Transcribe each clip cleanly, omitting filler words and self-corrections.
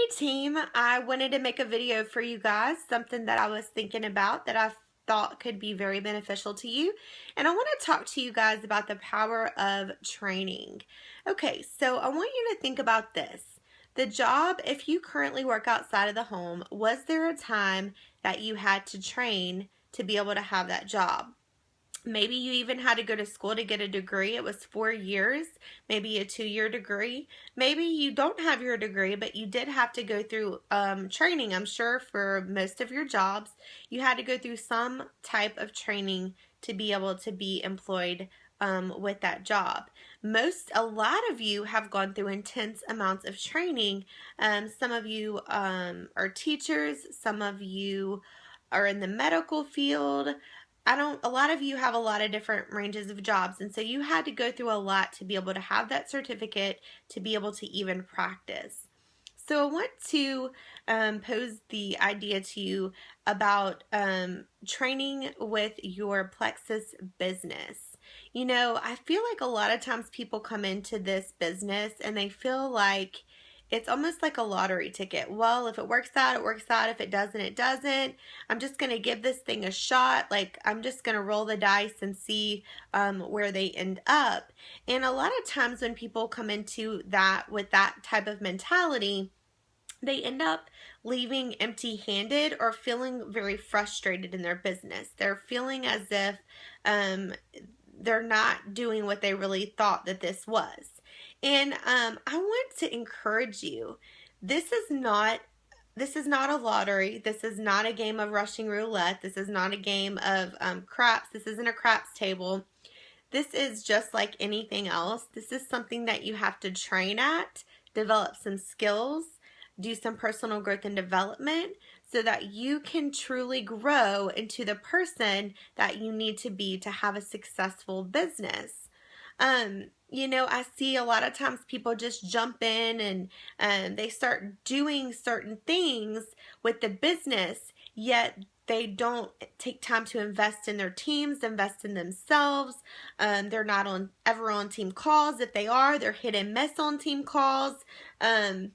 Hey team, I wanted to make a video for you guys, something that I was thinking about that I thought could be very beneficial to you. And I want to talk to you guys about the power of training. Okay, so I want you to think about this. The job, if you currently work outside of the home, was there a time that you had to train to be able to have that job? Maybe you even had to go to school to get a degree. It was 4 years, maybe a 2-year degree. Maybe you don't have your degree, but you did have to go through training. I'm sure for most of your jobs, you had to go through some type of training to be able to be employed with that job. A lot of you have gone through intense amounts of training. Some of you are teachers. Some of you are in the medical field. A lot of you have a lot of different ranges of jobs, and so you had to go through a lot to be able to have that certificate to be able to even practice. So I want to pose the idea to you about training with your Plexus business. You know, I feel like a lot of times people come into this business and they feel like it's almost like a lottery ticket. Well, if it works out, it works out. If it doesn't, it doesn't. I'm just going to give this thing a shot. Like, I'm just going to roll the dice and see where they end up. And a lot of times when people come into that with that type of mentality, they end up leaving empty-handed or feeling very frustrated in their business. They're feeling as if they're not doing what they really thought that this was. And I want to encourage you. This is not a lottery. This is not a game of Russian roulette. This is not a game of craps. This isn't a craps table. This is just like anything else. This is something that you have to train at, develop some skills, do some personal growth and development so that you can truly grow into the person that you need to be to have a successful business. You know, I see a lot of times people just jump in and they start doing certain things with the business, yet they don't take time to invest in their teams, invest in themselves. They're not ever on team calls. If they are, they're hit and miss on team calls. The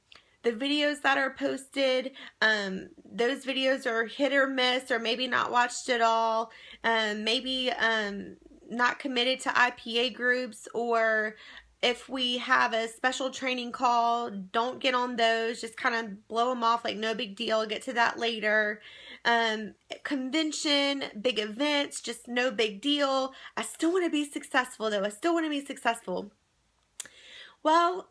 videos that are posted, those videos are hit or miss, or maybe not watched at all. Maybe not committed to IPA groups, or if we have a special training call, don't get on those, just kind of blow them off like no big deal, get to that later. Convention, big events, just no big deal. I still want to be successful though. I still want to be successful. Well,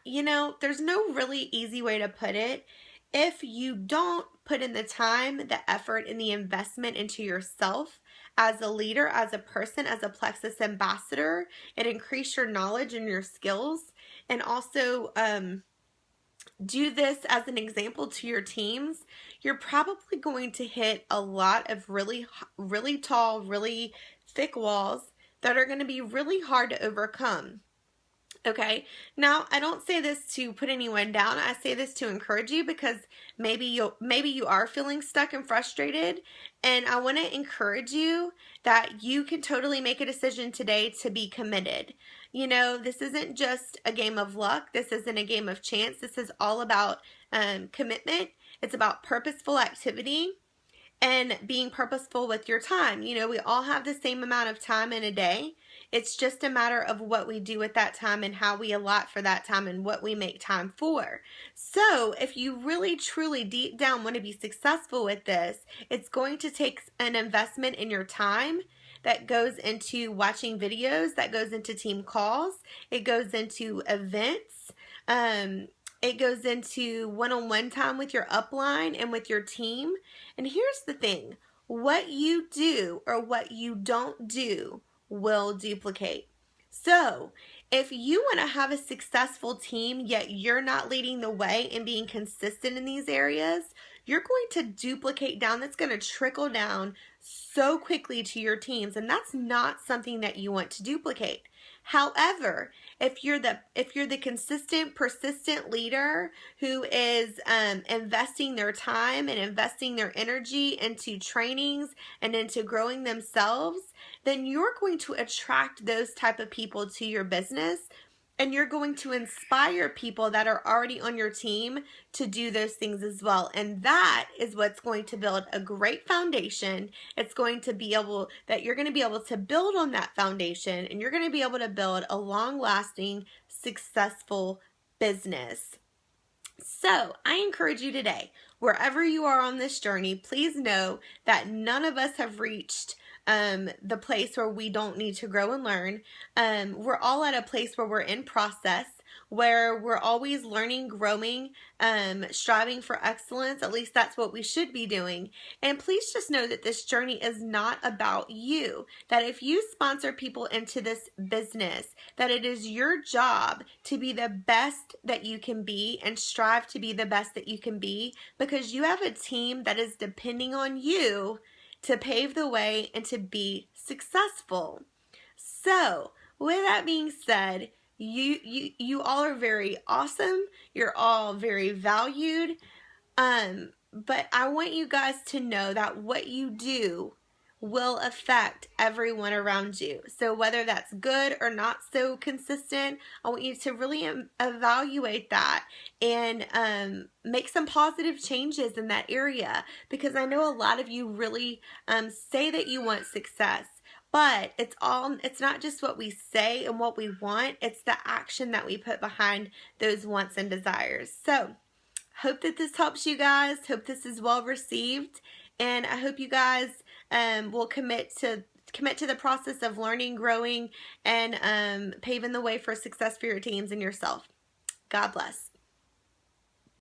you know, there's no really easy way to put it. If you don't put in the time, the effort, and the investment into yourself as a leader, as a person, as a Plexus ambassador, and increase your knowledge and your skills, and also do this as an example to your teams, you're probably going to hit a lot of really, really tall, really thick walls that are going to be really hard to overcome. Okay, now I don't say this to put anyone down. I say this to encourage you because maybe you are feeling stuck and frustrated, and I want to encourage you that you can totally make a decision today to be committed. You know, this isn't just a game of luck. This isn't a game of chance. This is all about commitment. It's about purposeful activity and being purposeful with your time. You know, we all have the same amount of time in a day. It's just a matter of what we do with that time and how we allot for that time and what we make time for. So if you really, truly, deep down want to be successful with this, it's going to take an investment in your time that goes into watching videos, that goes into team calls, it goes into events, it goes into one-on-one time with your upline and with your team. And here's the thing, what you do or what you don't do will duplicate. So if you want to have a successful team, yet you're not leading the way and being consistent in these areas, you're going to duplicate down. That's going to trickle down so quickly to your teams, and that's not something that you want to duplicate. However, if you're the consistent, persistent leader who is investing their time and investing their energy into trainings and into growing themselves, then you're going to attract those type of people to your business And you're going to inspire people that are already on your team to do those things as well. And that is what's going to build a great foundation. It's going to be able, that you're going to be able to build on that foundation, and you're going to be able to build a long-lasting, successful business. So I encourage you today, wherever you are on this journey, please know that none of us have reached the place where we don't need to grow and learn. We're all at a place where we're in process, where we're always learning, growing, striving for excellence. At least that's what we should be doing. And please just know that this journey is not about you. That if you sponsor people into this business, that it is your job to be the best that you can be and strive to be the best that you can be, because you have a team that is depending on you to pave the way and to be successful. So, with that being said, you all are very awesome. You're all very valued. But I want you guys to know that what you do will affect everyone around you. So whether that's good or not so consistent, I want you to really evaluate that and make some positive changes in that area, because I know a lot of you really say that you want success. But it's not just what we say and what we want, it's the action that we put behind those wants and desires. So, hope that this helps you guys. Hope this is well received. And I hope you guys will commit to the process of learning, growing, and paving the way for success for your teams and yourself. God bless.